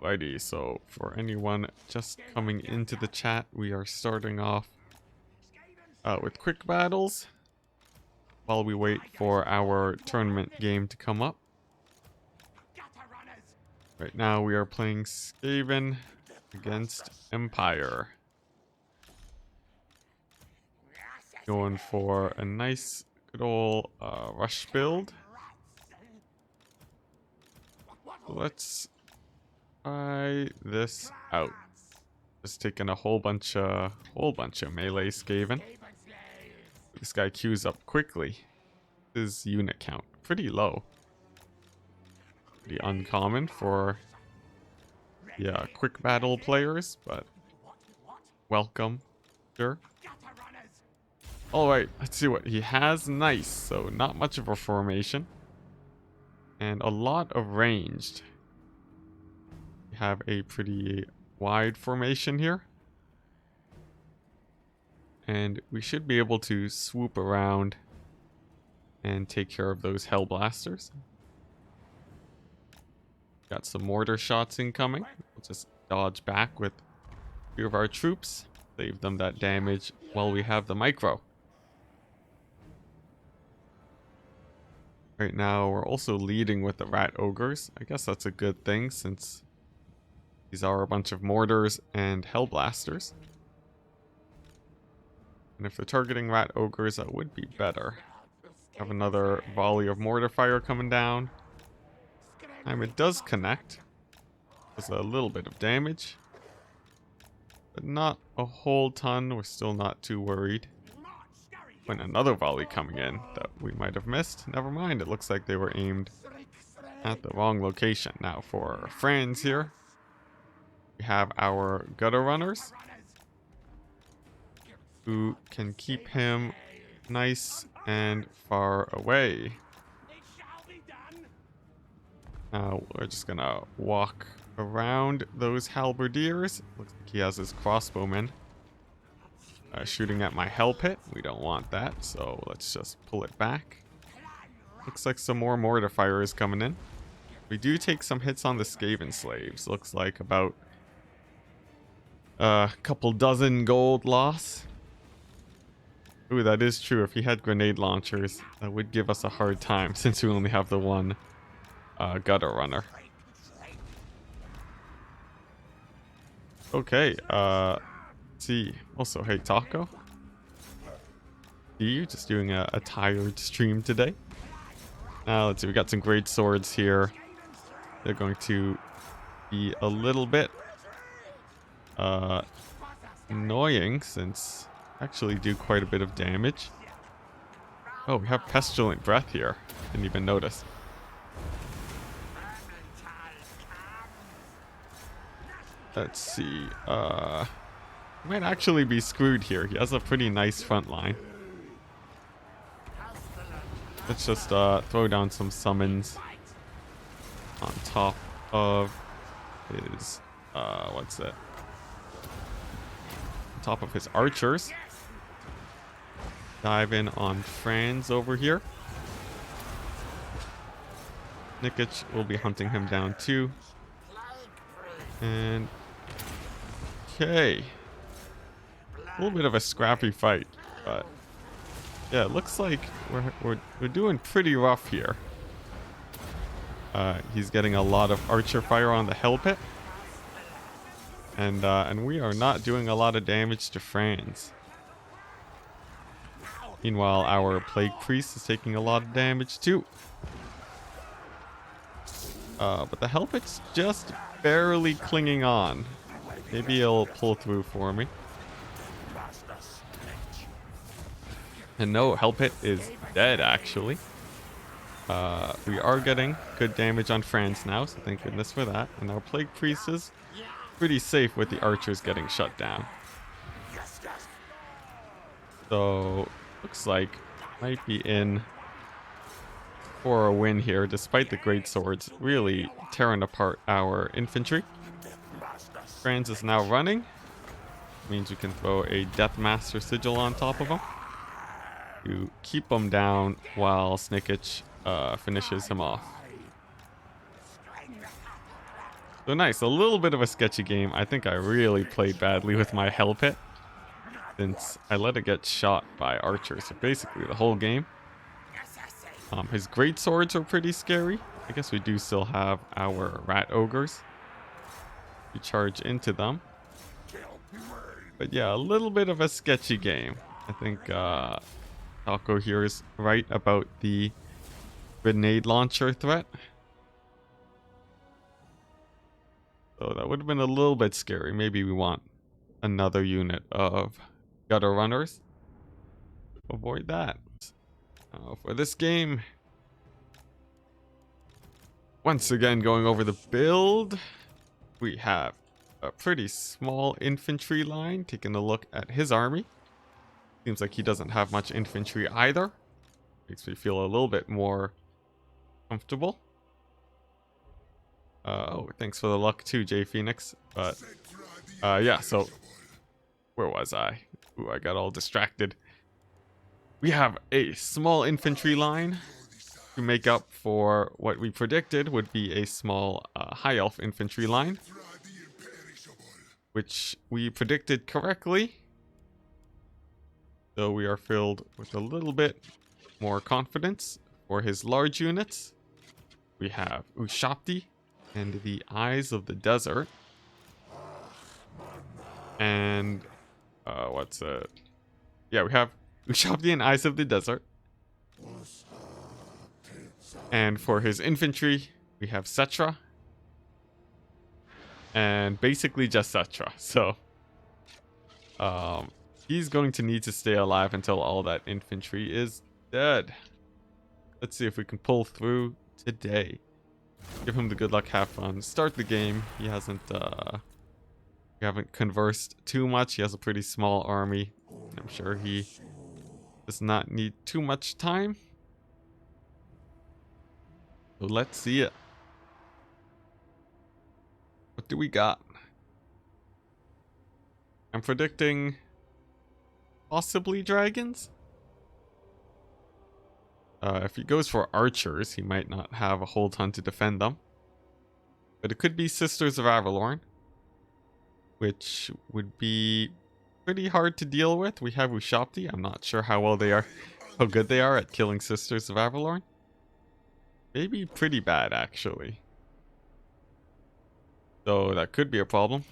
Alrighty, so for anyone just coming into the chat, we are starting off with quick battles while we wait for our tournament game to come up. Right now we are playing Skaven against Empire. Going for a nice good old rush build. Let's try this out. Just taking a whole bunch of melee Skaven. This guy queues up quickly. His unit count pretty low. Pretty uncommon for quick battle players, but welcome. Sure. Alright, let's see what he has. Nice. So not much of a formation. And a lot of ranged. We have a pretty wide formation here. And we should be able to swoop around and take care of those Hellblasters. Got some mortar shots incoming. We'll just dodge back with a few of our troops. Save them that damage while we have the micro. Right now we're also leading with the rat ogres. I guess that's a good thing since these are a bunch of mortars and hellblasters. And if they're targeting rat ogres, that would be better. Have another volley of mortar fire coming down. It does connect. Does a little bit of damage, but not a whole ton. We're still not too worried. When another volley coming in that we might have missed. Never mind, it looks like they were aimed at the wrong location. Now for Franz here, we have our gutter runners who can keep him nice and far away. Now we're just gonna walk around those halberdiers. Looks like he has his crossbowmen shooting at my hell pit. We don't want that, so let's just pull it back. Looks like some more mortar fire is coming in. We do take some hits on the Skaven slaves. Looks like about a couple dozen gold loss. Ooh, that is true. If he had grenade launchers, that would give us a hard time since we only have the one gutter runner. Okay, let's see. Also, hey Taco. You just doing a tired stream today. Let's see, we got some great swords here. They're going to be a little bit annoying since actually do quite a bit of damage. Oh, we have pestilent breath here. Didn't even notice. Let's see. Might actually be screwed here. He has a pretty nice front line. Let's just throw down some summons on top of his what's it? On top of his archers. Dive in on Franz over here. Nikic will be hunting him down too. And okay. A little bit of a scrappy fight, but yeah, it looks like we're doing pretty rough here. He's getting a lot of archer fire on the hell pit. And we are not doing a lot of damage to Franz. Meanwhile, our plague priest is taking a lot of damage too. But the hell pit's just barely clinging on. Maybe he'll pull through for me. And no, Hellpit is dead actually. We are getting good damage on Franz now, so thank goodness for that. And our Plague Priest is pretty safe with the archers getting shut down. So, looks like might be in for a win here, despite the great swords really tearing apart our infantry. Franz is now running. Means we can throw a Deathmaster Sigil on top of him to keep him down while Snikic finishes him off. So nice, a little bit of a sketchy game. I think I really played badly with my hell pit, since I let it get shot by archers for basically the whole game. His great swords are pretty scary. I guess we do still have our rat ogres. We charge into them. But yeah, a little bit of a sketchy game. I think Taco here is right about the grenade launcher threat. So that would have been a little bit scary. Maybe we want another unit of gutter runners. Avoid that. For this game, once again going over the build, we have a pretty small infantry line. Taking a look at his army. Seems like he doesn't have much infantry either. Makes me feel a little bit more comfortable. Oh, thanks for the luck too, J Phoenix. But yeah, so where was I? Ooh, I got all distracted. We have a small infantry line to make up for what we predicted would be a small high elf infantry line, which we predicted correctly. So we are filled with a little bit more confidence for his large units. We have Ushapti and the Eyes of the Desert. And what's it? Yeah, we have Ushapti and Eyes of the Desert. And for his infantry, we have Setra. And basically just Setra. So he's going to need to stay alive until all that infantry is dead. Let's see if we can pull through today. Give him the good luck, have fun. Start the game. He hasn't we haven't conversed too much. He has a pretty small army. I'm sure he does not need too much time. So let's see it. What do we got? I'm predicting possibly dragons. If he goes for archers, he might not have a whole ton to defend them. But it could be Sisters of Avalorn, which would be pretty hard to deal with. We have Ushapti. I'm not sure how good they are at killing Sisters of Avalorn. Maybe pretty bad, actually. So that could be a problem.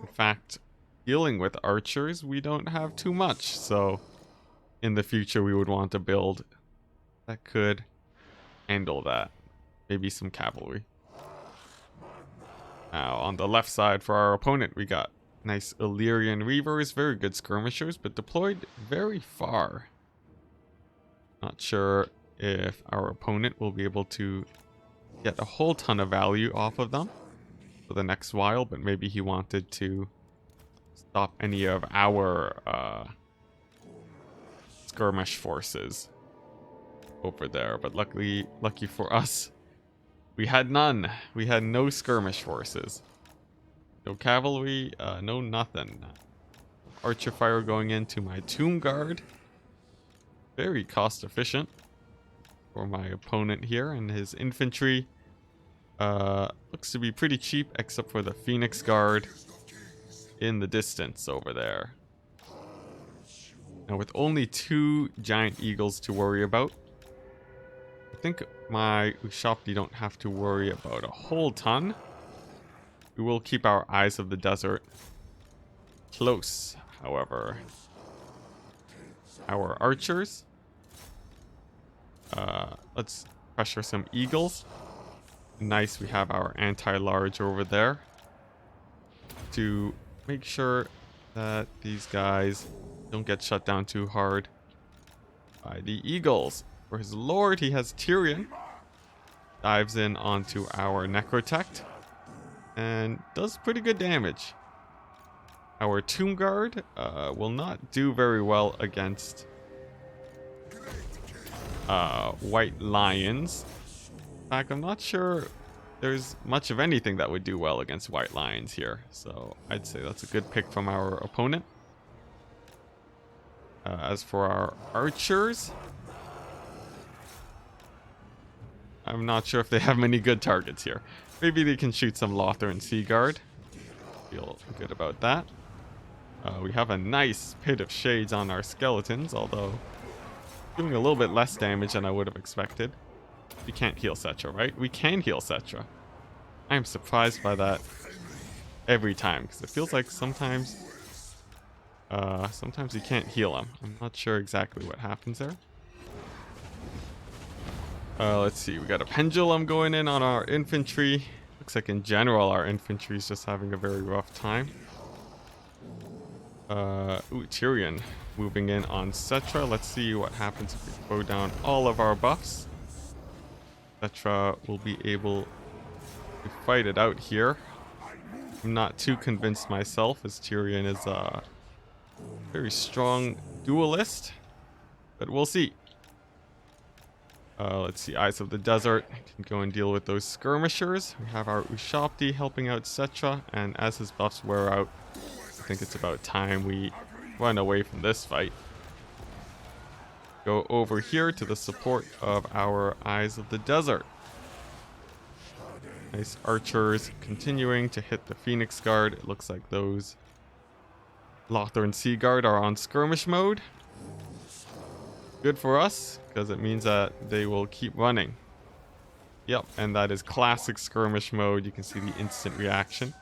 In fact, dealing with archers, we don't have too much. So in the future, we would want to build that could handle that. Maybe some cavalry. Now, on the left side for our opponent, we got nice Illyrian Reavers. Very good skirmishers, but deployed very far. Not sure if our opponent will be able to get a whole ton of value off of them for the next while, but maybe he wanted to stop any of our skirmish forces over there. But lucky for us, we had none. We had no skirmish forces. No cavalry, no nothing. Archer fire going into my Tomb Guard. Very cost efficient for my opponent here, and his infantry looks to be pretty cheap except for the Phoenix Guard in the distance over there. Now with only 2 giant eagles to worry about, I think my Ushapti don't have to worry about a whole ton. We will keep our Eyes of the Desert close, however. Our archers. Let's pressure some eagles. Nice, we have our anti-large over there to make sure that these guys don't get shut down too hard by the eagles. For his lord, he has Tyrion. Dives in onto our Necrotect and does pretty good damage. Our Tomb Guard will not do very well against white lions. In fact, I'm not sure there's much of anything that would do well against white lions here. So I'd say that's a good pick from our opponent. As for our archers, I'm not sure if they have many good targets here. Maybe they can shoot some Lothar and Seaguard. Feel good about that. We have a nice pit of shades on our skeletons, although doing a little bit less damage than I would have expected. We can't heal Cetra, right? We can heal Cetra. I am surprised by that every time, because it feels like sometimes you can't heal him. I'm not sure exactly what happens there. Let's see, we got a pendulum going in on our infantry. Looks like in general our infantry is just having a very rough time. Tyrion moving in on Cetra. Let's see what happens if we throw down all of our buffs. Cetra will be able to fight it out here. I'm not too convinced myself, as Tyrion is a very strong duelist, but we'll see. Let's see, Eyes of the Desert can go and deal with those skirmishers. We have our Ushopti helping out Cetra, and as his buffs wear out, I think it's about time we run away from this fight. Go over here to the support of our Eyes of the Desert. Nice archers continuing to hit the Phoenix Guard. It looks like those Lothar and Seaguard are on skirmish mode. Good for us, because it means that they will keep running. Yep, and that is classic skirmish mode. You can see the instant reaction.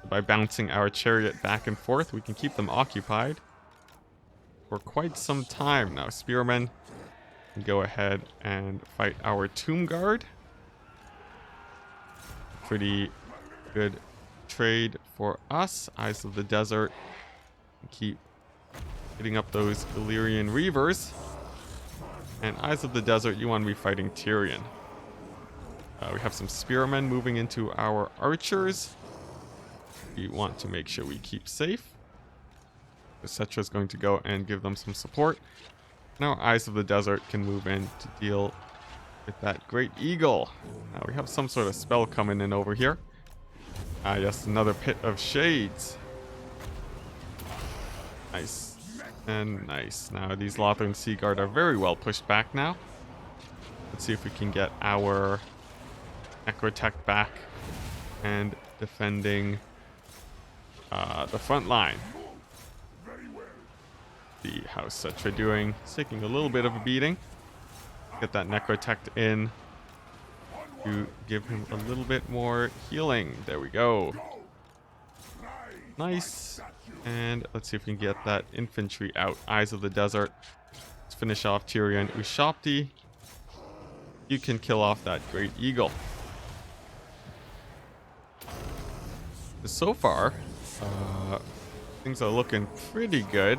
By bouncing our chariot back and forth, we can keep them occupied for quite some time. Now, spearmen can go ahead and fight our Tomb Guard. Pretty good trade for us. Eyes of the Desert keep hitting up those Illyrian Reavers. And Eyes of the Desert, you want to be fighting Tyrion. We have some spearmen moving into our archers. We want to make sure we keep safe. Cetra is going to go and give them some support. Now Eyes of the Desert can move in to deal with that Great Eagle. Now we have some sort of spell coming in over here. Yes, another Pit of Shades. Nice. And nice. Now these Lothar and Seaguard are very well pushed back now. Let's see if we can get our Necrotech back and defending the front line. See how Cetra doing. It's taking a little bit of a beating. Get that Necrotech in to give him a little bit more healing. There we go. Nice. And let's see if we can get that infantry out. Eyes of the Desert. Let's finish off Tyrion. Ushopti, you can kill off that Great Eagle. So far, things are looking pretty good.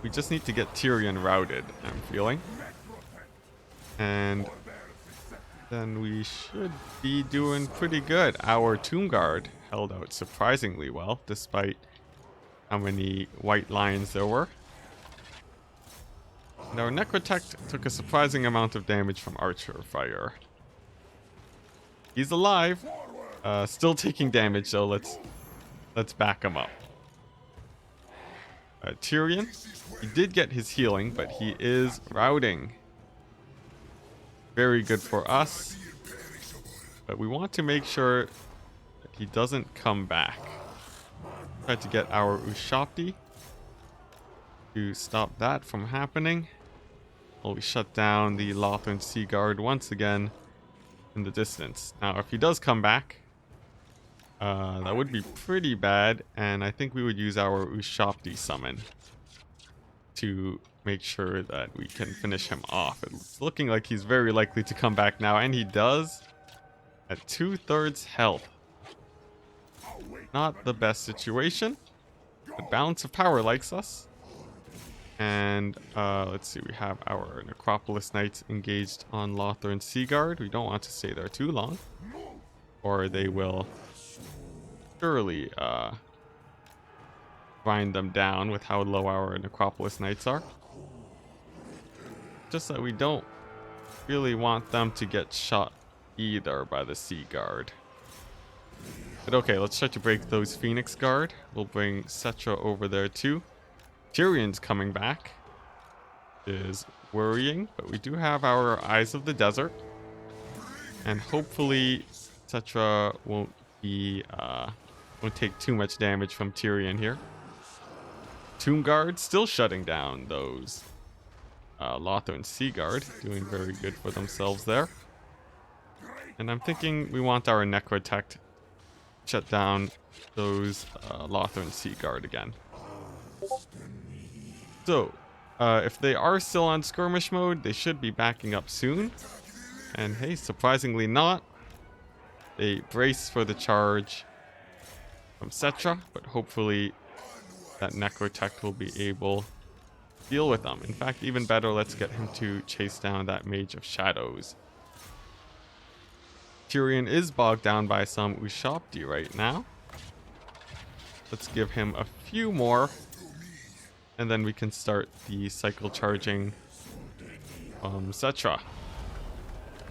We just need to get Tyrion routed, I'm feeling. And then we should be doing pretty good. Our Tomb Guard held out surprisingly well, despite how many white lions there were. And our Necrotech took a surprising amount of damage from archer fire. He's alive. Still taking damage, so let's back him up. Tyrion, he did get his healing, but he is routing. Very good for us. But we want to make sure that he doesn't come back. Try to get our Ushopti to stop that from happening. While we shut down the Lothar and Seaguard once again in the distance. Now, if he does come back, that would be pretty bad, and I think we would use our Ushopti summon to make sure that we can finish him off. It's looking like he's very likely to come back now, and he does at 2/3 health. Not the best situation, but Balance of Power likes us. And let's see, we have our Necropolis Knights engaged on Lothar and Seaguard. We don't want to stay there too long, or they will surely grind them down with how low our Necropolis Knights are. Just that we don't really want them to get shot either by the Sea Guard. But okay, let's try to break those Phoenix Guard. We'll bring Cetra over there too. Tyrion's coming back. Is worrying, but we do have our Eyes of the Desert. And hopefully Cetra won't take too much damage from Tyrion here. Tomb Guard still shutting down those Lothern Sea Guard, doing very good for themselves there. And I'm thinking we want our Necrotect shut down those Lothern Sea Guard again. So, if they are still on skirmish mode, they should be backing up soon. And hey, surprisingly not. They brace for the charge from Cetra, but hopefully that Necrotect will be able to deal with them. In fact, even better, let's get him to chase down that Mage of Shadows. Tyrion is bogged down by some Ushabti right now. Let's give him a few more, and then we can start the cycle charging Cetra.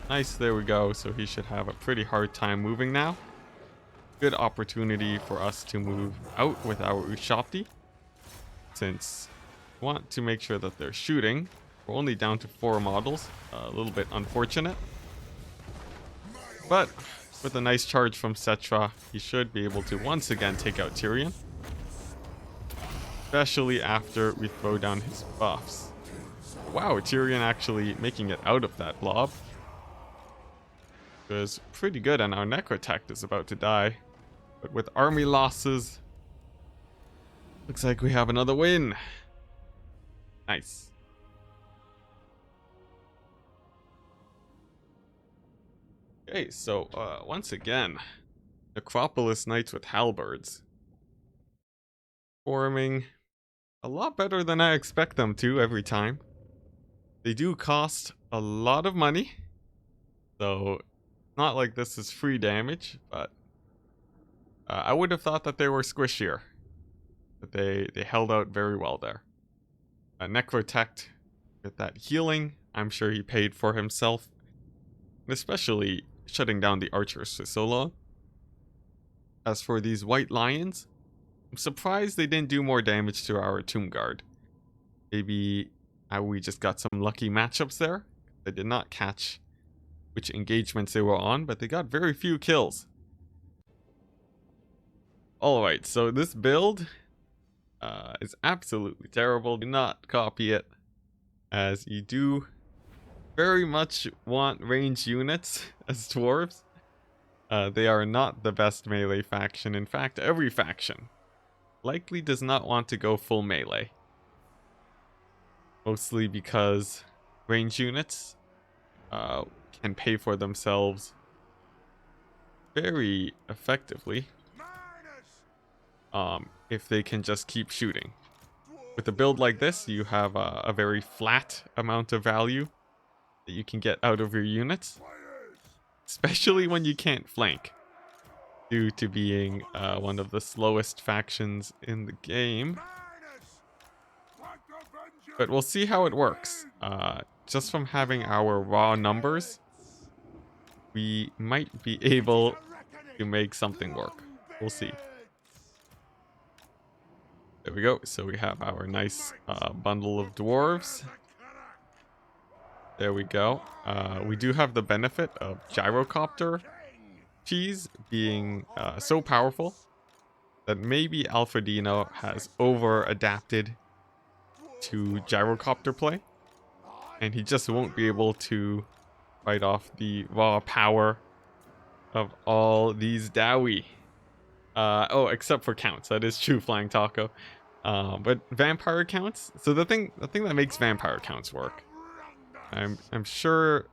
Nice, there we go. So he should have a pretty hard time moving now. Good opportunity for us to move out with our Ushabti, since we want to make sure that they're shooting. We're only down to 4 models, a little bit unfortunate. But with a nice charge from Cetra, he should be able to once again take out Tyrion. Especially after we throw down his buffs. Wow, Tyrion actually making it out of that blob. It was pretty good, and our Necrotect is about to die. But with army losses, looks like we have another win. Nice. Okay, so once again, Necropolis Knights with halberds. Forming a lot better than I expect them to every time. They do cost a lot of money, so not like this is free damage, but I would have thought that they were squishier. But they held out very well there. Necrotect with that healing, I'm sure he paid for himself. And especially shutting down the archers for so long. As for these white lions, I'm surprised they didn't do more damage to our Tomb Guard. Maybe we just got some lucky matchups there. They did not catch which engagements they were on, but they got very few kills. Alright, so this build is absolutely terrible. Do not copy it, as you do very much want range units as dwarves. They are not the best melee faction. In fact, every faction likely does not want to go full melee. Mostly because range units can pay for themselves very effectively if they can just keep shooting. With a build like this, you have a very flat amount of value that you can get out of your units, especially when you can't flank, due to being one of the slowest factions in the game. But we'll see how it works. Just from having our raw numbers, we might be able to make something work. We'll see. There we go. So we have our nice bundle of dwarves. There we go. We do have the benefit of gyrocopter cheese being so powerful that maybe Alfredino has over-adapted to gyrocopter play, and he just won't be able to fight off the raw power of all these Dowie. Oh, except for counts. That is true, Flying Taco. But vampire counts. So the thing that makes vampire counts work, I'm sure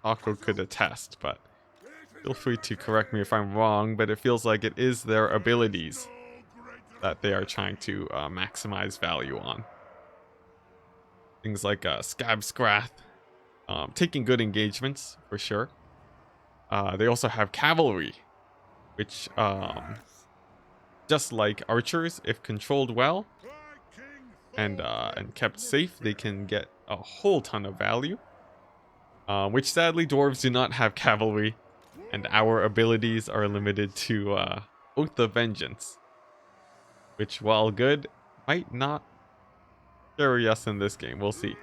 Taco could attest, but feel free to correct me if I'm wrong. But it feels like it is their abilities that they are trying to maximize value on. Things like Scab Scrath, taking good engagements for sure. They also have cavalry, which just like archers, if controlled well and kept safe, they can get a whole ton of value. Which sadly dwarves do not have cavalry, and our abilities are limited to Oath of Vengeance, which, while good, might not carry us in this game. We'll see.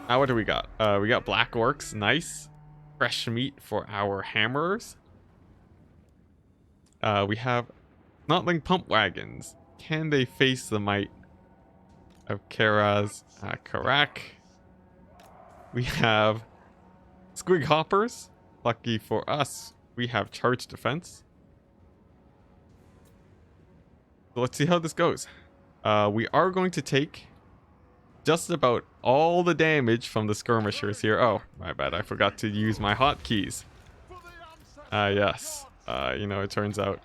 Now what do we got? We got black orcs. Nice. Fresh meat for our hammerers. We have Snotling pump wagons. Can they face the might of Kara's Karak? We have Squig hoppers. Lucky for us, we have charge defense. So let's see how this goes. We are going to take just about all the damage from the skirmishers here. Oh, my bad. I forgot to use my hotkeys. Yes. You know, it turns out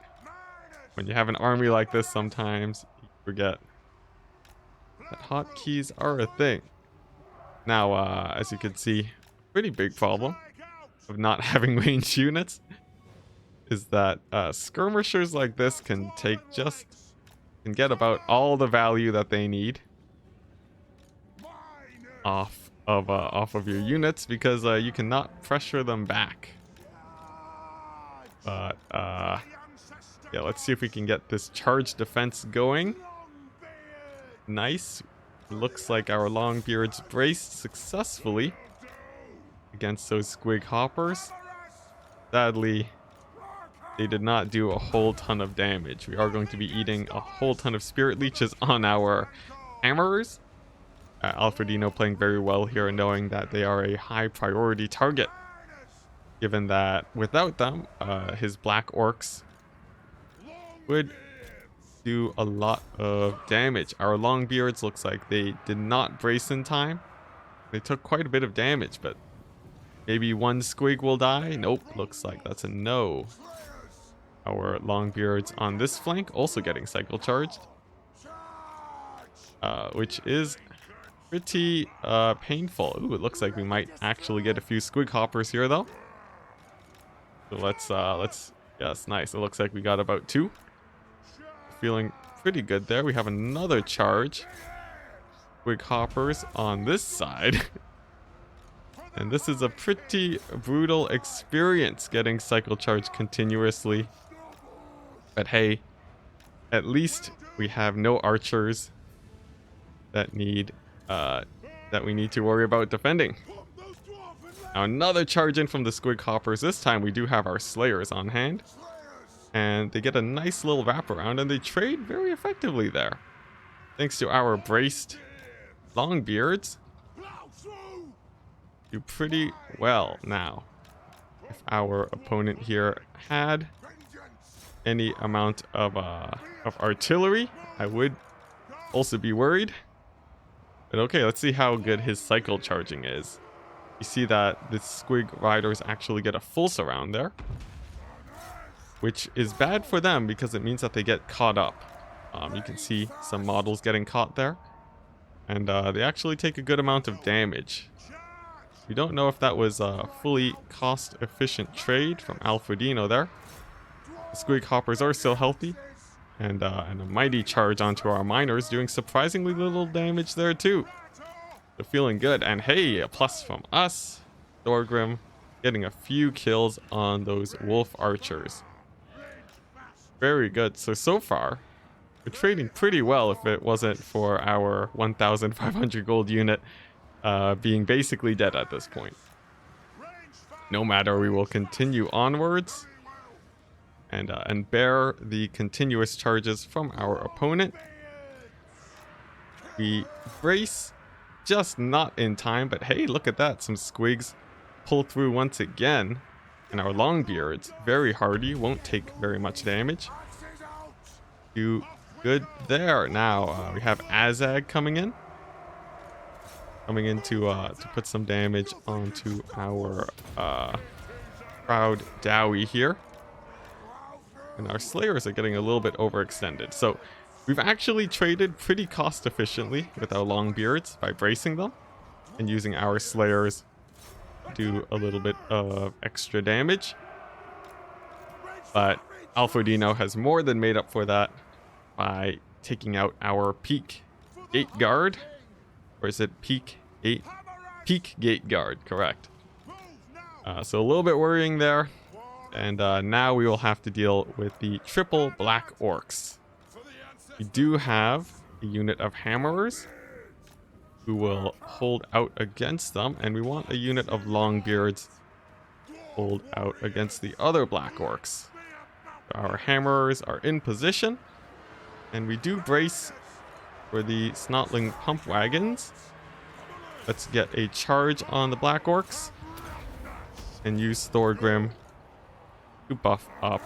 when you have an army like this, sometimes you forget that hotkeys are a thing. Now, as you can see, pretty big problem of not having ranged units is that skirmishers like this can get about all the value that they need off of your units, because you cannot pressure them back. But yeah, let's see if we can get this charge defense going. Nice. Looks like our Longbeards braced successfully against those Squig hoppers. Sadly, they did not do a whole ton of damage. We are going to be eating a whole ton of spirit leeches on our hammerers. Alfredino playing very well here, knowing that they are a high priority target, given that without them, his black orcs would do a lot of damage. Our Longbeards looks like they did not brace in time. They took quite a bit of damage, but maybe one Squig will die. Nope, looks like that's a no. Our Longbeards on this flank also getting cycle charged, which is pretty painful. Ooh, it looks like we might actually get a few Squig hoppers here though. So let's yes, nice. It looks like we got about 2. Feeling pretty good there. We have another charge. Squig hoppers on this side. And this is a pretty brutal experience, getting cycle charge continuously. But hey, at least we have no archers that we need to worry about defending. Now another charge in from the Squig hoppers. This time we do have our slayers on hand, and they get a nice little wraparound, and they trade very effectively there, thanks to our braced Longbeards. Do pretty well. Now, if our opponent here had any amount of artillery, I would also be worried. But okay, let's see how good his cycle charging is. You see that the Squig riders actually get a full surround there, which is bad for them because it means that they get caught up. You can see some models getting caught there, and they actually take a good amount of damage. We don't know if that was a fully cost-efficient trade from Alfredino there. The Squig hoppers are still healthy, and a mighty charge onto our miners, doing surprisingly little damage there too. So feeling good, and hey, a plus from us. Thorgrim getting a few kills on those wolf archers. Very good. So far, we're trading pretty well if it wasn't for our 1,500 gold unit being basically dead at this point. No matter, we will continue onwards and bear the continuous charges from our opponent. We brace, just not in time, but hey, look at that. Some Squigs pull through once again. And our Longbeards, very hardy, won't take very much damage. Do good there. Now, we have Azag coming in. Coming in to put some damage onto our proud Dowie here. And our Slayers are getting a little bit overextended. So we've actually traded pretty cost efficiently with our Longbeards by bracing them and using our Slayers to do a little bit of extra damage. But Alfredino has more than made up for that by taking out our Peak Gate Guard. Or is it Peak Gate Guard, correct. So a little bit worrying there. And now we will have to deal with the triple black orcs. We do have a unit of hammerers. who will hold out against them. And we want a unit of Longbeards hold out against the other Black Orcs. Our hammerers are in position. And we do brace for the Snotling pump wagons. Let's get a charge on the Black Orcs. And use Thorgrim to buff up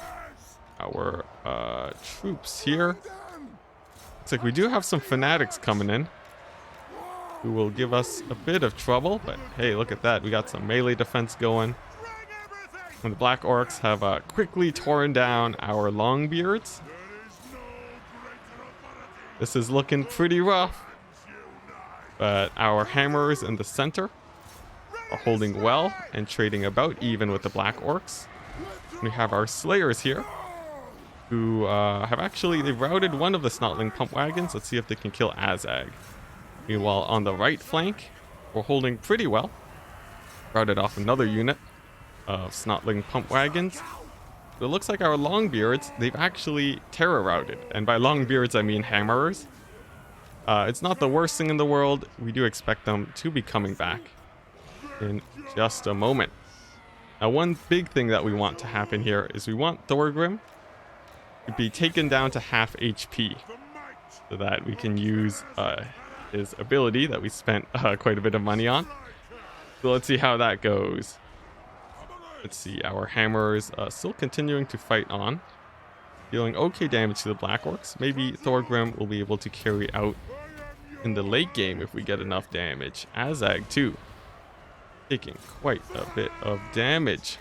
our troops here. Looks like we do have some fanatics coming in who will give us a bit of trouble, but hey, look at that. We got some melee defense going. And the Black Orcs have quickly torn down our Longbeards. This is looking pretty rough, but our hammers in the center are holding well and trading about even with the Black Orcs. We have our Slayers here, who have actually, they've routed one of the Snotling pump wagons. Let's see if they can kill Azag. Meanwhile, on the right flank, we're holding pretty well. Routed off another unit of Snotling pump wagons. But it looks like our Longbeards, they've actually terror routed. And by Longbeards, I mean hammerers. It's not the worst thing in the world. We do expect them to be coming back in just a moment. Now, one big thing that we want to happen here is we want Thorgrim to be taken down to half HP so that we can use his ability that we spent quite a bit of money on. So let's see how that goes. Let's see, our hammers still continuing to fight on, dealing okay damage to the Black Orcs. Maybe Thorgrim will be able to carry out in the late game if we get enough damage. Azag too, taking quite a bit of damage.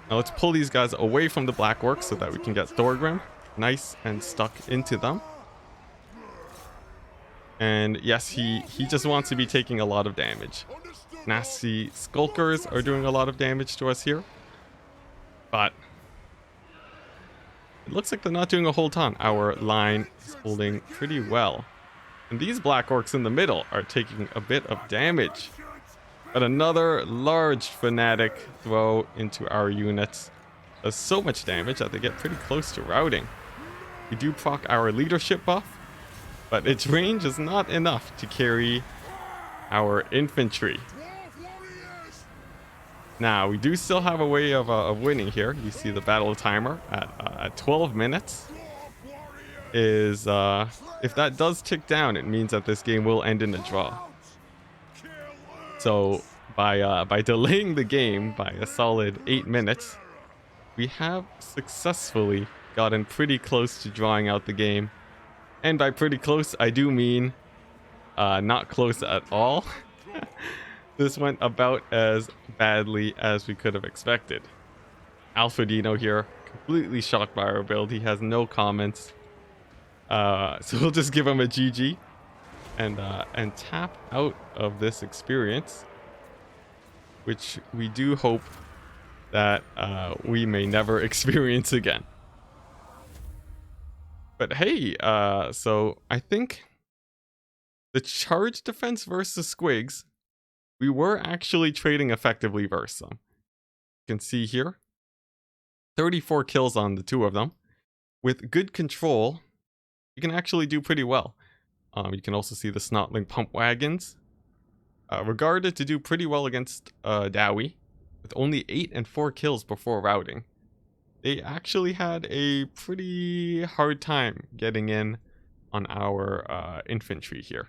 Now let's pull these guys away from the Black Orcs so that we can get Thorgrim nice and stuck into them. And yes, he just wants to be taking a lot of damage. Nasty Skulkers are doing a lot of damage to us here. But it looks like they're not doing a whole ton. Our line is holding pretty well. And these Black Orcs in the middle are taking a bit of damage. But another large fanatic throw into our units does so much damage that they get pretty close to routing. We do proc our leadership buff, but its range is not enough to carry our infantry. Now, we do still have a way of winning here. You see the battle timer at 12 minutes. Is if that does tick down, it means that this game will end in a draw. So by delaying the game by a solid 8 minutes, we have successfully gotten pretty close to drawing out the game. And by pretty close, I do mean not close at all. This went about as badly as we could have expected. Alfredino here, completely shocked by our build. He has no comments. So we'll just give him a GG and tap out of this experience, which we do hope that we may never experience again. But hey, so I think the charge defense versus Squigs, we were actually trading effectively versus them. You can see here, 34 kills on the two of them. With good control, you can actually do pretty well. You can also see the Snotling pump wagons, regarded to do pretty well against Dowie, with only 8 and 4 kills before routing. They actually had a pretty hard time getting in on our infantry here.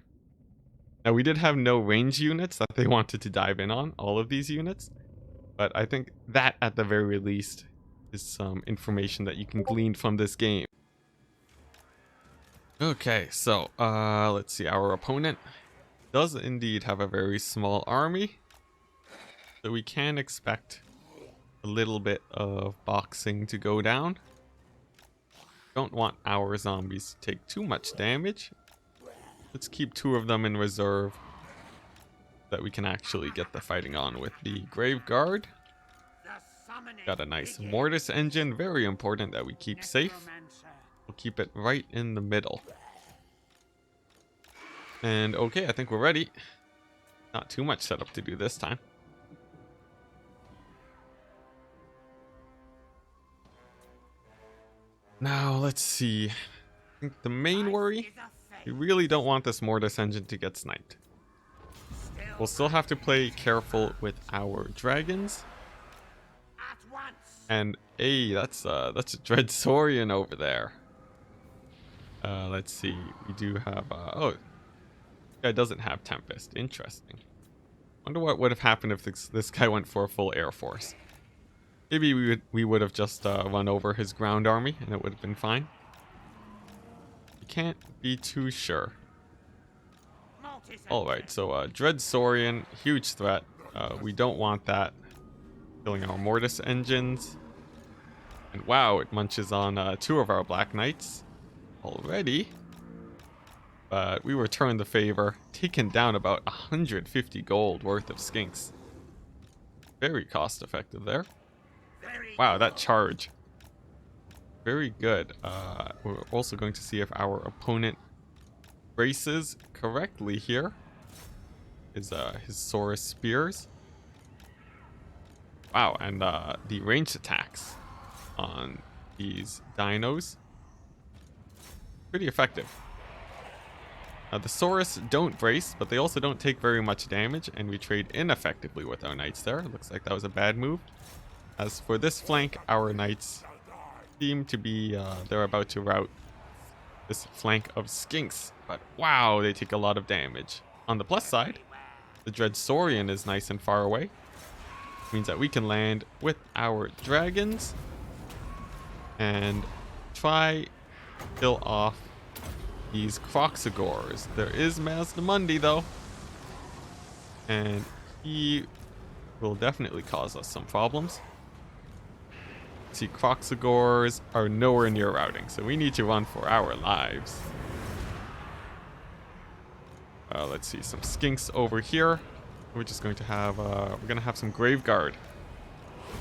Now, we did have no range units that they wanted to dive in on, all of these units. But I think that, at the very least, is some information that you can glean from this game. Okay, so let's see. Our opponent does indeed have a very small army. So we can expect a little bit of boxing to go down. Don't want our zombies to take too much damage. Let's keep 2 of them in reserve so that we can actually get the fighting on with the Grave Guard. Got a nice Mortis engine, very important that we keep safe. We'll keep it right in the middle. And okay, I think we're ready. Not too much setup to do this time. Now, let's see. I think the main worry We really don't want this Mortis engine to get sniped. We'll still have to play careful with our dragons. And hey, that's a Dreadsaurian over there. Let's see. We do have oh, this guy doesn't have Tempest. Interesting. Wonder what would have happened if this guy went for a full Air Force. Maybe we would have just run over his ground army and it would have been fine. You can't be too sure. Alright, so Dreadsaurian, huge threat. We don't want that killing our Mortis engines. And wow, it munches on 2 of our Black Knights already. But we return the favor, taking down about 150 gold worth of skinks. Very cost effective there. Wow, that charge. Very good. We're also going to see if our opponent braces correctly here. His Saurus spears. Wow, and the ranged attacks on these dinos. Pretty effective. The Saurus don't brace, but they also don't take very much damage, and we trade ineffectively with our knights there. Looks like that was a bad move. As for this flank, our knights seem to be, they're about to rout this flank of skinks. But wow, they take a lot of damage. On the plus side, the Dreadsaurian is nice and far away. Means that we can land with our dragons and try kill off these Croxagores. There is Mazdamundi though, and he will definitely cause us some problems. See, Croxagores are nowhere near routing, so we need to run for our lives. Let's see, some skinks over here. We're just going to have some Graveguard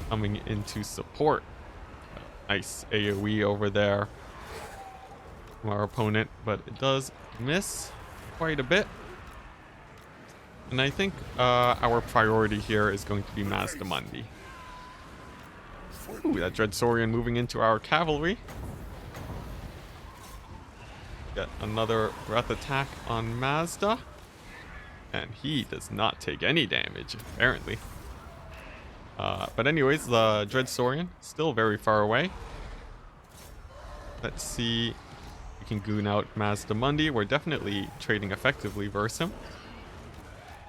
coming into support. Nice AoE over there from our opponent, but it does miss quite a bit. And I think our priority here is going to be Mazdamundi. Ooh, that Dreadsaurian moving into our cavalry. Get another breath attack on Mazda. And he does not take any damage, apparently. But anyways, the Dreadsaurian, still very far away. Let's see. We can goon out Mazdamundi. We're definitely trading effectively versus him.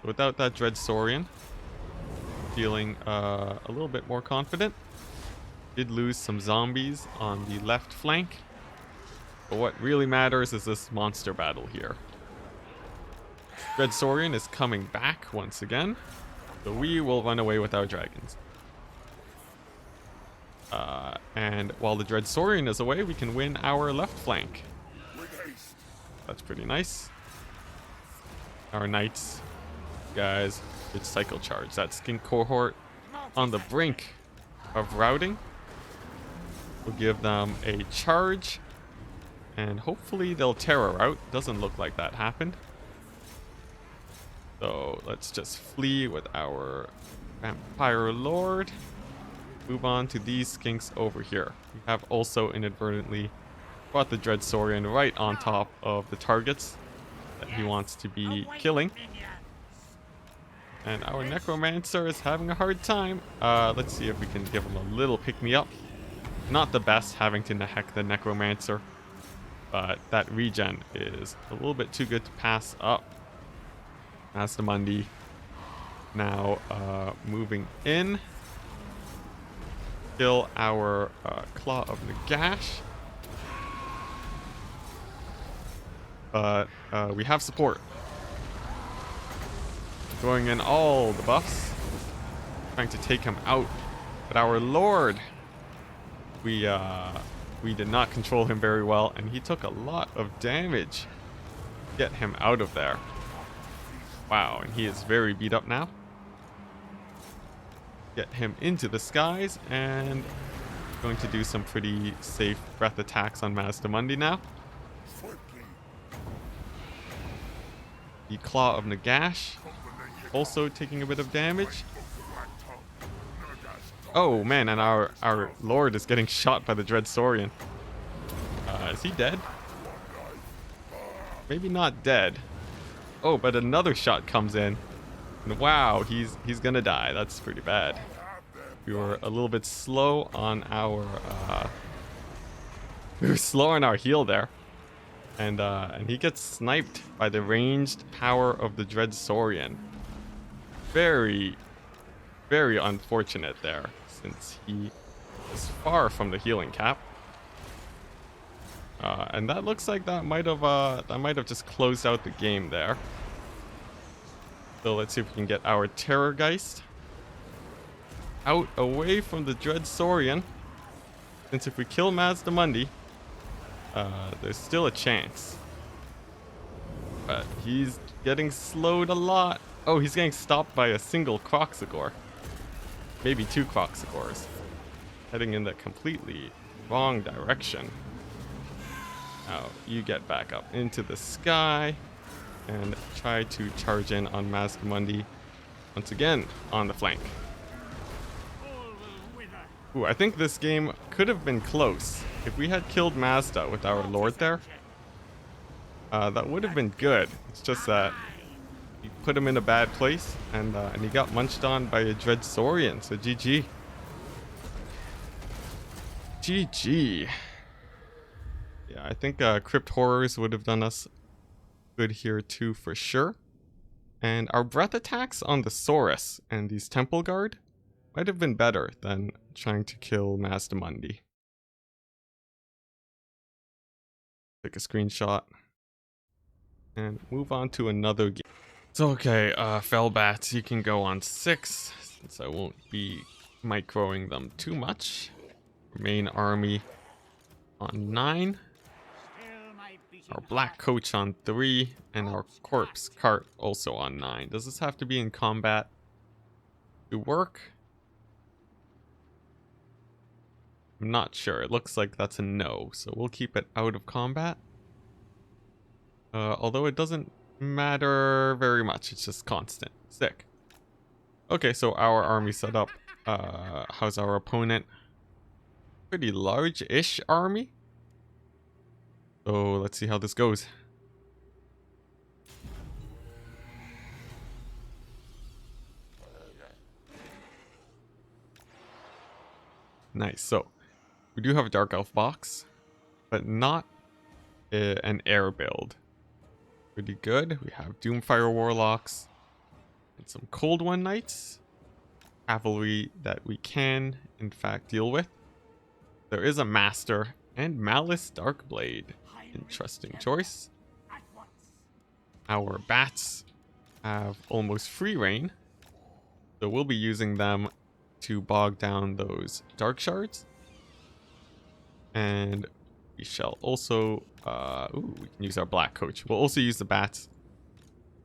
Without that Dreadsaurian, feeling a little bit more confident. Did lose some zombies on the left flank. But what really matters is this monster battle here. Dreadsaurian is coming back once again. So we will run away with our dragons. And while the Dreadsaurian is away, we can win our left flank. That's pretty nice. Our knights, guys, good cycle charge. That skink cohort on the brink of routing. We'll give them a charge. And hopefully they'll terror out. Doesn't look like that happened. So let's just flee with our Vampire Lord. Move on to these skinks over here. We have also inadvertently brought the Dreadsaurian right on top of the targets that he wants to be killing. And our Necromancer is having a hard time. Let's see if we can give him a little pick-me-up. Not the best having to hack the Necromancer, but that regen is a little bit too good to pass up. Mazdamundi now moving in. Kill our Claw of Nagash. But we have support. Throwing in all the buffs. Trying to take him out. But our Lord, we did not control him very well, and he took a lot of damage. Get him out of there. Wow, and he is very beat up now. Get him into the skies, and going to do some pretty safe breath attacks on Mazdamundi now. The Claw of Nagash also taking a bit of damage. Oh man, and our Lord is getting shot by the Dreadsaurian. Is he dead? maybe not dead. Oh, but another shot comes in. And wow, he's gonna die. That's pretty bad. We were a little bit slow on our we were slow on our heal there. And he gets sniped by the ranged power of the Dread Saurian. Very, very unfortunate there, since he is far from the healing cap. And that looks like that might have just closed out the game there. So let's see if we can get our Terrorgeist out away from the Dread Saurian. Since if we kill Mazdamundi, there's still a chance. But he's getting slowed a lot. Oh, he's getting stopped by a single Croxagore. Maybe two Croxagores. Heading in the completely wrong direction. Now, you get back up into the sky and try to charge in on Mazdamundi once again on the flank. Ooh, I think this game could have been close. If we had killed Mazda with our Lord there, that would have been good. It's just that we put him in a bad place, and he got munched on by a Dread Saurian, so GG. GG. Yeah, I think Crypt Horrors would have done us good here too for sure. And our breath attacks on the Saurus and these Temple Guard might have been better than trying to kill Mazdamundi. Take a screenshot and move on to another game. So okay, Fellbats, you can go on 6 since I won't be microing them too much. Main army on 9. Our black coach on 3, and our corpse cart also on 9. Does this have to be in combat to work? I'm not sure. It looks like that's a no, so we'll keep it out of combat. Although it doesn't matter very much. It's just constant. Sick. Okay, so our army set up. How's our opponent? Pretty large-ish army. So let's see how this goes. Nice. So we do have a Dark Elf box, but not an air build. Pretty good. We have Doomfire Warlocks and some Cold One Knights. Cavalry that we can, in fact, deal with. There is a Master and Malice Darkblade. Interesting choice. Our bats have almost free reign, so we'll be using them to bog down those dark shards. And we shall also we can use our black coach. We'll also use the bats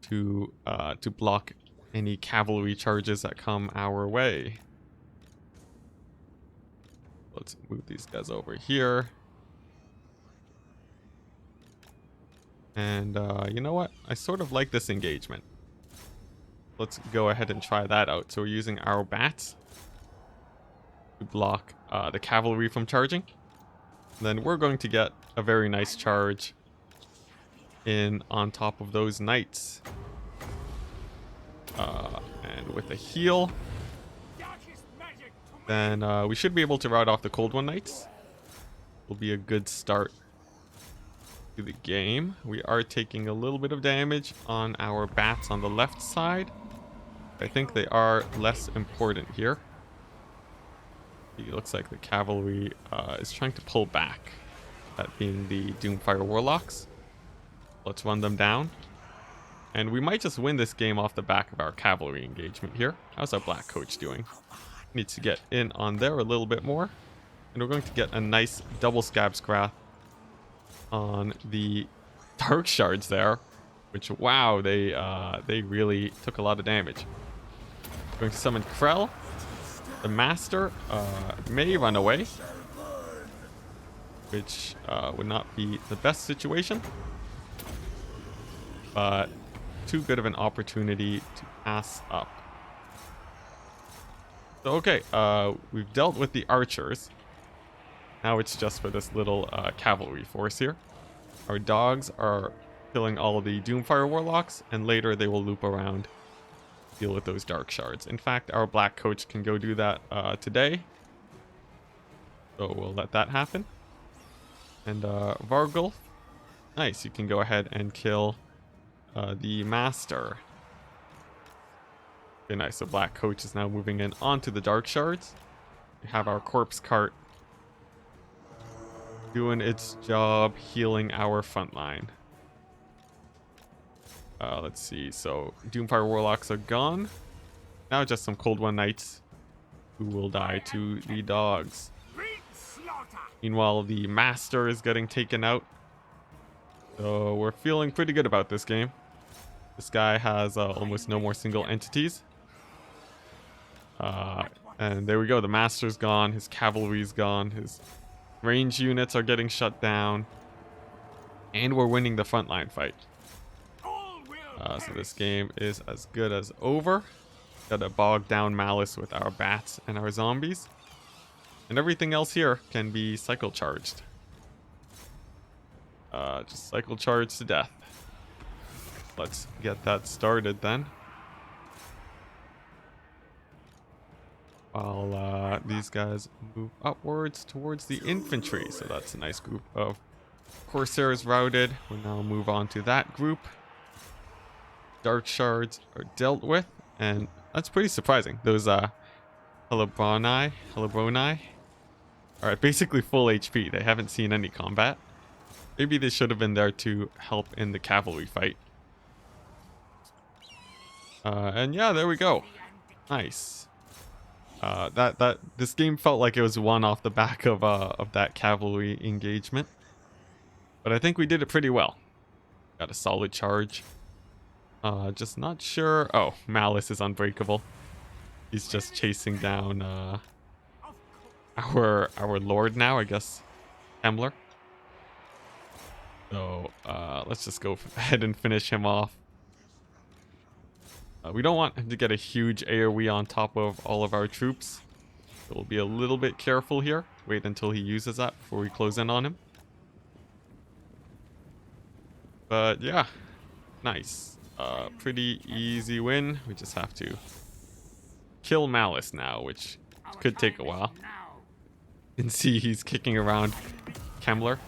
to block any cavalry charges that come our way. Let's move these guys over here. And you know what? I sort of like this engagement. Let's go ahead and try that out. So we're using our bats to block the cavalry from charging. And then we're going to get a very nice charge in on top of those knights. And with a heal, then we should be able to rout off the Cold One Knights. Will be a good start to the game. We are taking a little bit of damage on our bats on the left side. I think they are less important here. It looks like the cavalry is trying to pull back. That being the Doomfire Warlocks. Let's run them down. And we might just win this game off the back of our cavalry engagement here. How's our black coach doing? Needs to get in on there a little bit more. And we're going to get a nice double Scab's Wrath on the dark shards there. Which, wow, they really took a lot of damage. Going to summon Krell. The Master may run away, which would not be the best situation, but too good of an opportunity to pass up. So okay, we've dealt with the archers. Now it's just for this little cavalry force here. Our dogs are killing all the Doomfire Warlocks, and later they will loop around, deal with those Dark Shards. In fact, our Black Coach can go do that today. So we'll let that happen. And Vargulf, nice, you can go ahead and kill the Master. Okay, nice, so Black Coach is now moving in onto the Dark Shards. We have our Corpse Cart doing its job, healing our front line. Let's see, so Doomfire Warlocks are gone. Now just some Cold One Knights who will die to the dogs. Meanwhile, the Master is getting taken out. So we're feeling pretty good about this game. This guy has almost no more single entities. And there we go, the Master's gone, his cavalry's gone, his range units are getting shut down. And we're winning the frontline fight. So this game is as good as over. Gotta bog down Malice with our bats and our zombies. And everything else here can be cycle charged. Just cycle charge to death. Let's get that started then. While these guys move upwards towards the infantry. So that's a nice group of Corsairs routed. We'll now move on to that group. Dark Shards are dealt with. And that's pretty surprising. Those Helebroni are at basically full HP. They haven't seen any combat. Maybe they should have been there to help in the cavalry fight. And yeah, there we go. Nice. This game felt like it was won off the back of that cavalry engagement. But I think we did it pretty well. Got a solid charge. Just not sure. Oh, Malice is unbreakable. He's just chasing down our lord now, I guess, Hemler. So let's just go ahead and finish him off. We don't want him to get a huge AoE on top of all of our troops. So we'll be a little bit careful here. Wait until he uses that before we close in on him. But yeah, nice. Pretty easy win. We just have to kill Malice now, which could take a while. You can see he's kicking around Kemmler.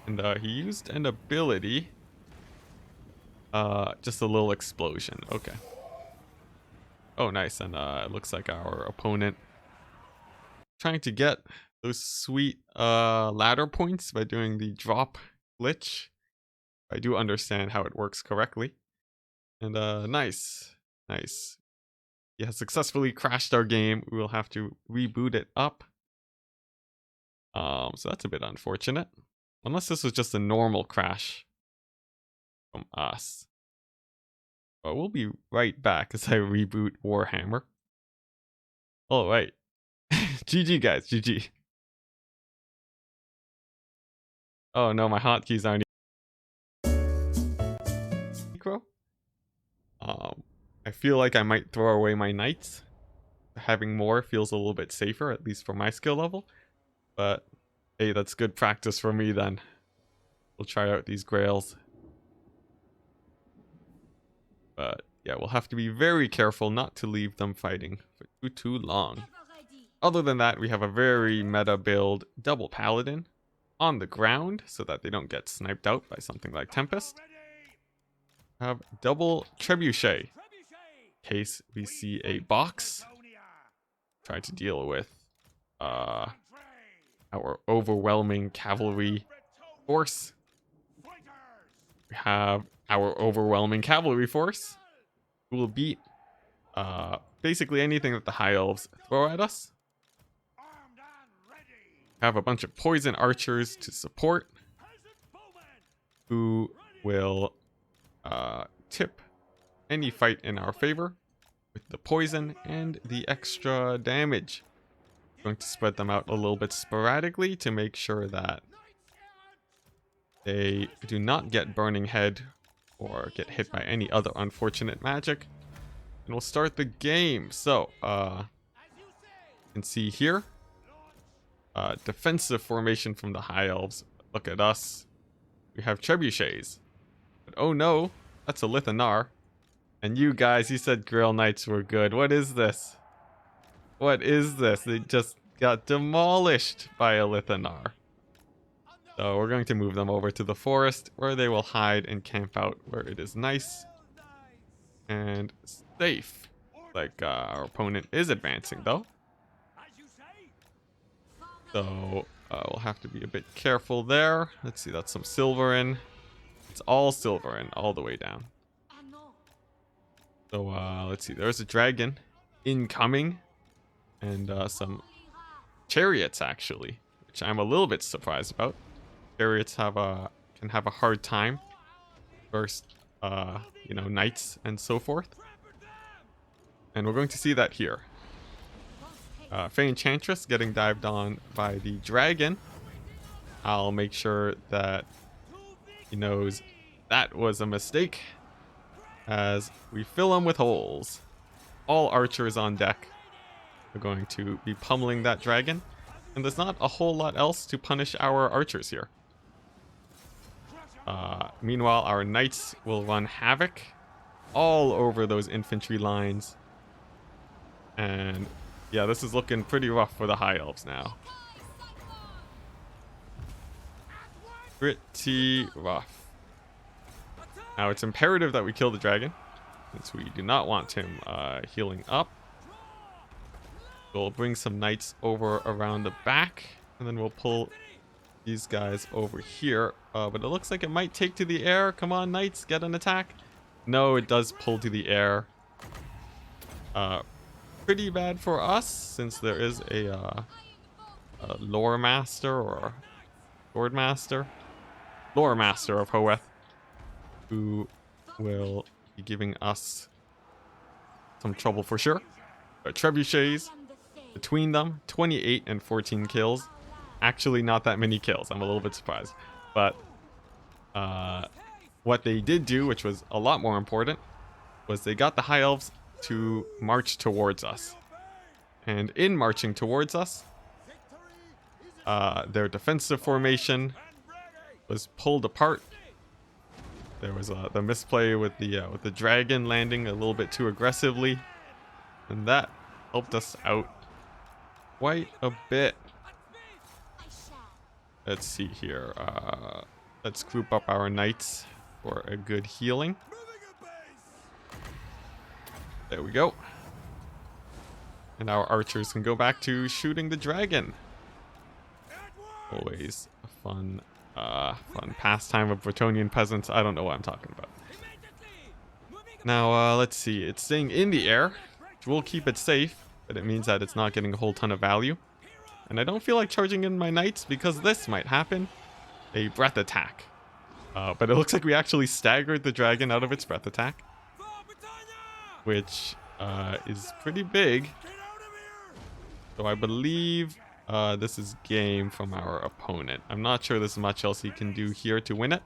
And he used an ability. Just a little explosion. Okay. Oh, nice. And it looks like our opponent trying to get those sweet ladder points by doing the drop glitch. I do understand how it works correctly. And nice. Nice. He has successfully crashed our game. We will have to reboot it up. So that's a bit unfortunate. Unless this was just a normal crash from us. But we'll be right back as I reboot Warhammer. All right. GG, guys. GG. Oh, no. My hotkeys aren't micro. I feel like I might throw away my knights. Having more feels a little bit safer, at least for my skill level. But hey, that's good practice for me then. We'll try out these grails. But yeah, we'll have to be very careful not to leave them fighting for too long. Other than that, we have a very meta build double paladin on the ground so that they don't get sniped out by something like Tempest. Have double trebuchet in case we see a box. Try to deal with our overwhelming cavalry force. We have our overwhelming cavalry force who will beat basically anything that the High Elves throw at us. We have a bunch of poison archers to support who will tip any fight in our favor with the poison and the extra damage. I'm going to spread them out a little bit sporadically to make sure that they do not get Burning Head or get hit by any other unfortunate magic. And we'll start the game. So, you can see here, defensive formation from the High Elves. Look at us. We have trebuchets. But oh no, that's a Lithanar. And you guys, you said Grill Knights were good. What is this? What is this? They just got demolished by a Lithanar. So we're going to move them over to the forest where they will hide and camp out where it is nice and safe. Like our opponent is advancing though. So we'll have to be a bit careful there. Let's see, that's some silver in. It's all silver in all the way down. So let's see, there's a dragon incoming. And some chariots actually, which I'm a little bit surprised about. Chariots can have a hard time versus knights and so forth. And we're going to see that here. Fey Enchantress getting dived on by the dragon. I'll make sure that he knows that was a mistake as we fill him with holes. All archers on deck are going to be pummeling that dragon. And there's not a whole lot else to punish our archers here. Meanwhile, our knights will run havoc all over those infantry lines. And yeah, this is looking pretty rough for the high elves now. Pretty rough. Now it's imperative that we kill the dragon, since we do not want him healing up. We'll bring some knights over around the back, and then we'll pull these guys over here. But it looks like it might take to the air. Come on, knights, get an attack. No, it does pull to the air. Pretty bad for us, since there is a lore master or sword master. Lore master of Hoeth, who will be giving us some trouble for sure. Trebuchets. Between them, 28 and 14 kills. Actually, not that many kills. I'm a little bit surprised. But what they did do, which was a lot more important, was they got the High Elves to march towards us. And in marching towards us, their defensive formation was pulled apart. There was the misplay with the dragon landing a little bit too aggressively. And that helped us out quite a bit. Let's see here. Let's group up our knights for a good healing. There we go. And our archers can go back to shooting the dragon. Always a fun pastime of Bretonnian peasants. I don't know what I'm talking about. Now, let's see. It's staying in the air, which will keep it safe. But it means that it's not getting a whole ton of value. And I don't feel like charging in my knights because this might happen. A breath attack. But it looks like we actually staggered the dragon out of its breath attack. Which is pretty big. So I believe this is game from our opponent. I'm not sure there's much else he can do here to win it.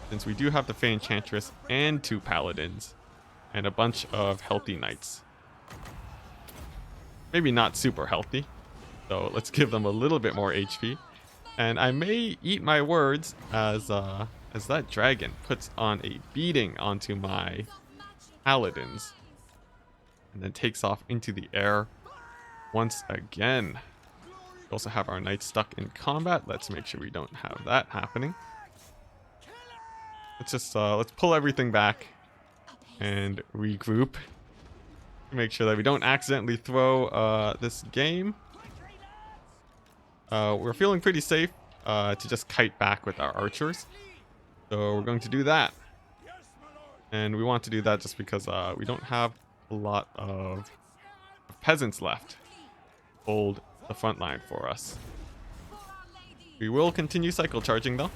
Since we do have the Fey Enchantress and 2 paladins. And a bunch of healthy knights. Maybe not super healthy, so let's give them a little bit more HP. And I may eat my words as that dragon puts on a beating onto my paladins and then takes off into the air once again. We also have our knights stuck in combat. Let's make sure we don't have that happening. Let's pull everything back and regroup. Make sure that we don't accidentally throw this game. We're feeling pretty safe to just kite back with our archers. So we're going to do that. And we want to do that just because we don't have a lot of peasants left. Hold the front line for us. We will continue cycle charging though.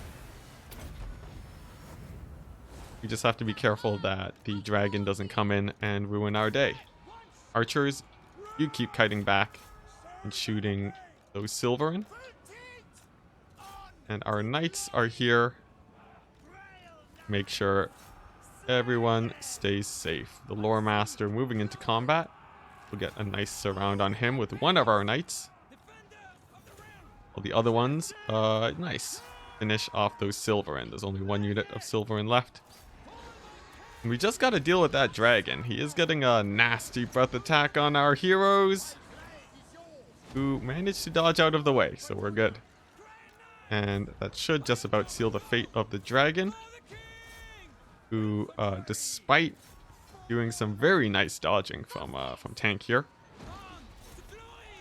We just have to be careful that the dragon doesn't come in and ruin our day. Archers, you keep kiting back and shooting those silver in. And our knights are here. Make sure everyone stays safe. The lore master moving into combat. We'll get a nice surround on him with one of our knights. Well, the other ones, nice. finish off those Silverin. There's only one unit of Silverin left. And we just got to deal with that dragon. He is getting a nasty breath attack on our heroes, who managed to dodge out of the way, so we're good. And that should just about seal the fate of the dragon, who, despite doing some very nice dodging from tank here,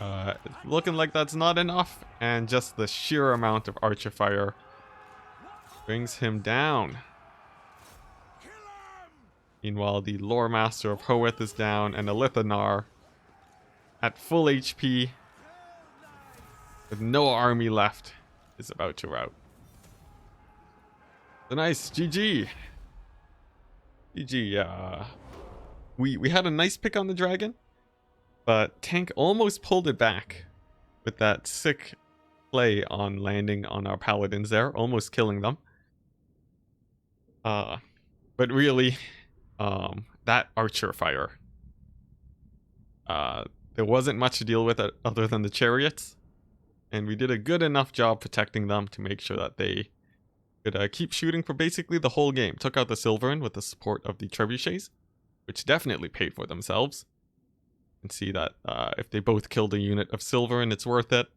it's looking like that's not enough, and just the sheer amount of archer fire brings him down. Meanwhile, the Lore Master of Hoeth is down, and Elithanar at full HP with no army left is about to rout. So nice, GG. GG. We had a nice pick on the dragon, but tank almost pulled it back with that sick play on landing on our paladins there, almost killing them. But really, that archer fire, there wasn't much to deal with it other than the chariots, and we did a good enough job protecting them to make sure that they could keep shooting for basically the whole game. Took out the Silverin with the support of the trebuchets, which definitely paid for themselves. You can see that if they both killed a unit of Silverin, it's worth it.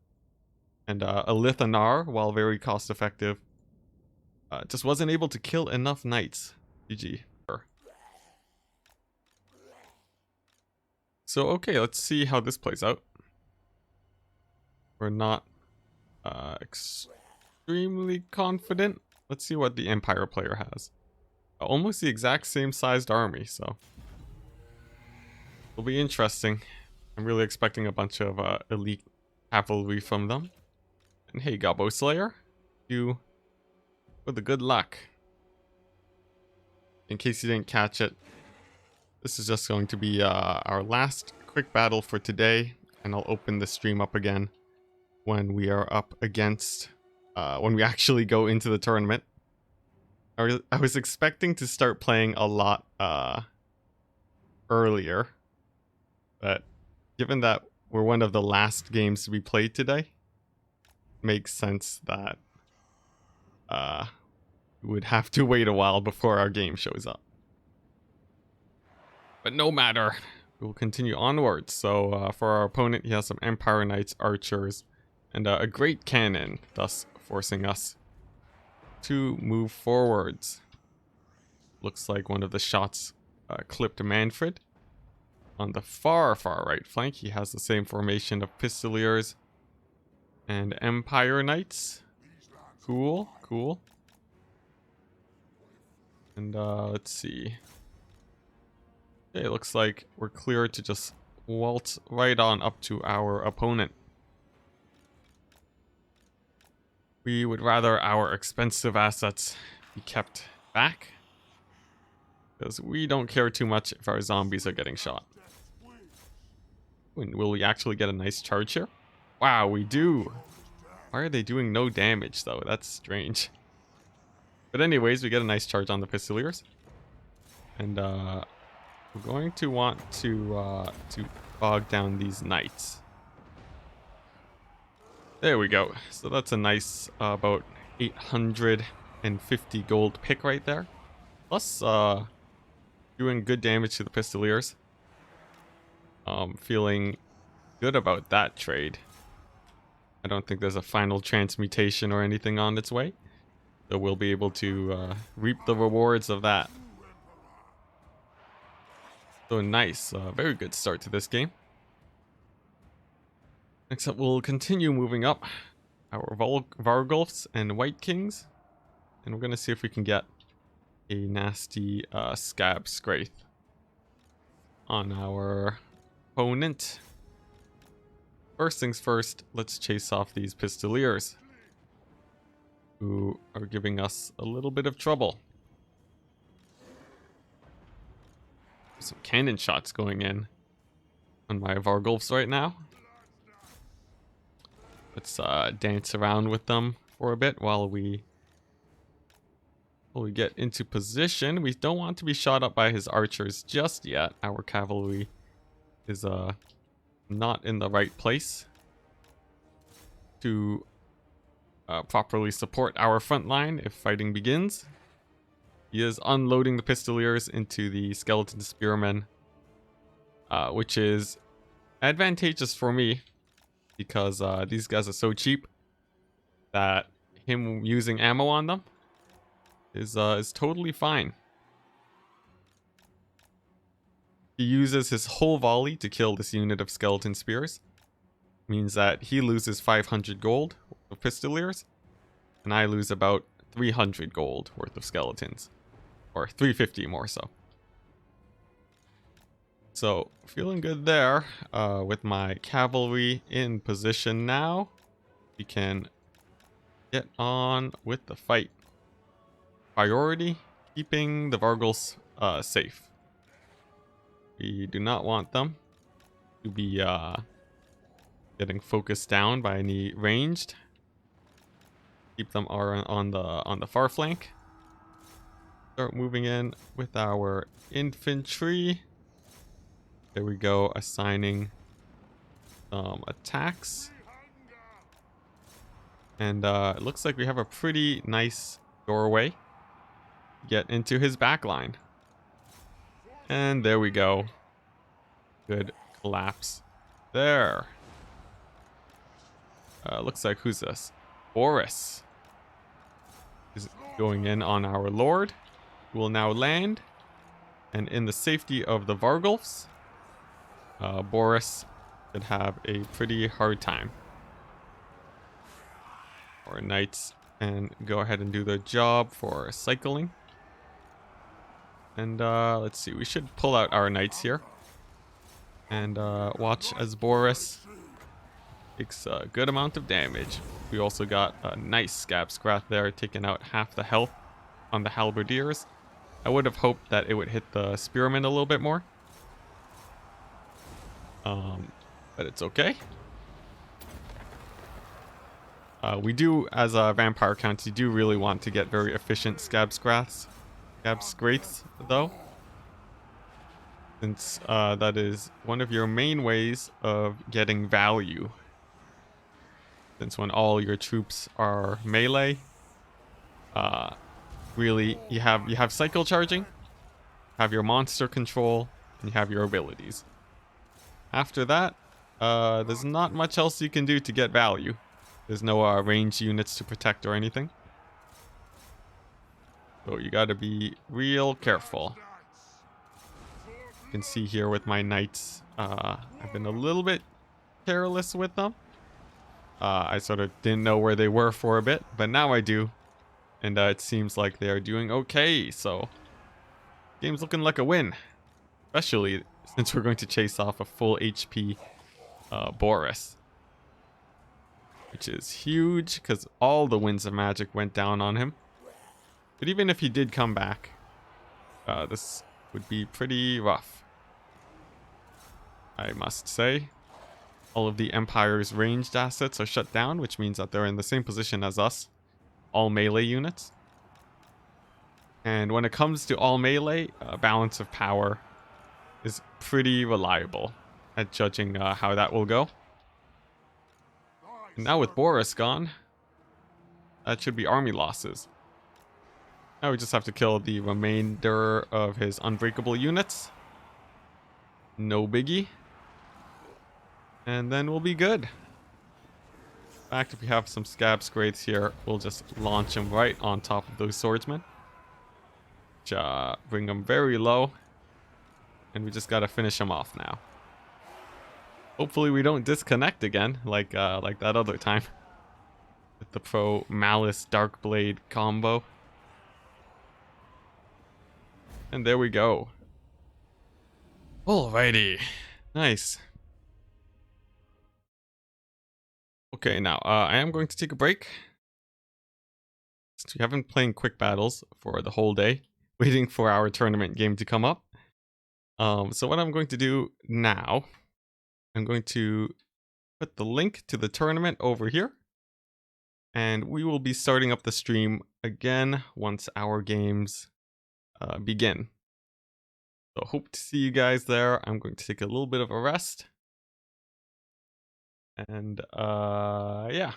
And Elithanar, while very cost effective, just wasn't able to kill enough knights. GG. So, okay, let's see how this plays out. We're not extremely confident. Let's see what the Empire player has. Almost the exact same sized army, so it'll be interesting. I'm really expecting a bunch of elite cavalry from them. And hey, Gobbo Slayer, you with the good luck. In case you didn't catch it, this is just going to be our last quick battle for today, and I'll open the stream up again when we are up against, when we actually go into the tournament. I was expecting to start playing a lot earlier, but given that we're one of the last games to be played today, it makes sense that we would have to wait a while before our game shows up. But no matter, we will continue onwards. So for our opponent, he has some Empire Knights, Archers, and a great cannon, thus forcing us to move forwards. Looks like one of the shots clipped Manfred. On the far right flank, he has the same formation of Pistoliers and Empire Knights. Cool, cool. And let's see. Okay, it looks like we're clear to just waltz right on up to our opponent. We would rather our expensive assets be kept back, because we don't care too much if our zombies are getting shot. Will we actually get a nice charge here? Wow, we do. Why are they doing no damage though? That's strange. But anyways, we get a nice charge on the Pistoliers. And we're going to want to bog down these knights. There we go. So that's a nice about 850 gold pick right there. Plus doing good damage to the Pistoliers. Feeling good about that trade. I don't think there's a final transmutation or anything on its way, so we'll be able to reap the rewards of that. So nice, very good start to this game. Next up, we'll continue moving up our Vargulfs and White Kings, and we're gonna see if we can get a nasty Scab Scraith on our opponent. First things first, let's chase off these Pistoliers, who are giving us a little bit of trouble. Some cannon shots going in on my Vargulfs right now. Let's dance around with them for a bit while we get into position. We don't want to be shot up by his archers just yet. Our cavalry is not in the right place to properly support our front line if fighting begins. He is unloading the pistoliers into the skeleton spearmen, which is advantageous for me because these guys are so cheap that him using ammo on them is totally fine. He uses his whole volley to kill this unit of skeleton spears. Means that he loses 500 gold of pistoliers, and I lose about 300 gold worth of skeletons. Or 350 more so. So, feeling good there. With my cavalry in position now, we can get on with the fight. Priority, keeping the Vargals safe. We do not want them to be getting focused down by any ranged. Keep them on the far flank. Start moving in with our infantry. There we go, assigning some attacks. And it looks like we have a pretty nice doorway. Get into his back line. And there we go. Good collapse there. Looks like, who's this? Boris is going in on our lord, who will now land. And in the safety of the Vargulfs, Boris should have a pretty hard time. Our knights and go ahead and do their job for cycling. And let's see, we should pull out our knights here. And watch as Boris takes a good amount of damage. We also got a nice scab scrath there, taking out half the health on the halberdiers. I would have hoped that it would hit the spearmen a little bit more. But it's okay. We do, as a vampire count, you do really want to get very efficient scab scraths, though. Since that is one of your main ways of getting value. Since when all your troops are melee, really you have cycle charging, have your monster control, and you have your abilities. After that, there's not much else you can do to get value. There's no ranged units to protect or anything. So you gotta be real careful. You can see here with my knights, I've been a little bit careless with them. I sort of didn't know where they were for a bit, but now I do. And it seems like they are doing okay, so game's looking like a win. Especially since we're going to chase off a full HP Boris. Which is huge, because all the winds of magic went down on him. But even if he did come back, this would be pretty rough, I must say. All of the Empire's ranged assets are shut down, which means that they're in the same position as us. All melee units. And when it comes to all melee, balance of power is pretty reliable at judging how that will go. And now with Boris gone, that should be army losses. Now we just have to kill the remainder of his unbreakable units. No biggie. And then we'll be good. In fact, if we have some scab scrates here, we'll just launch them right on top of those swordsmen. Which, bring them very low. And we just gotta finish them off now. Hopefully we don't disconnect again, like that other time. With the Pro Malice Dark Blade combo. And there we go. Alrighty. Nice. Okay, now, I am going to take a break. Since we haven't played quick battles for the whole day, waiting for our tournament game to come up. So what I'm going to do now, I'm going to put the link to the tournament over here. And we will be starting up the stream again once our games begin. So hope to see you guys there. I'm going to take a little bit of a rest. And yeah.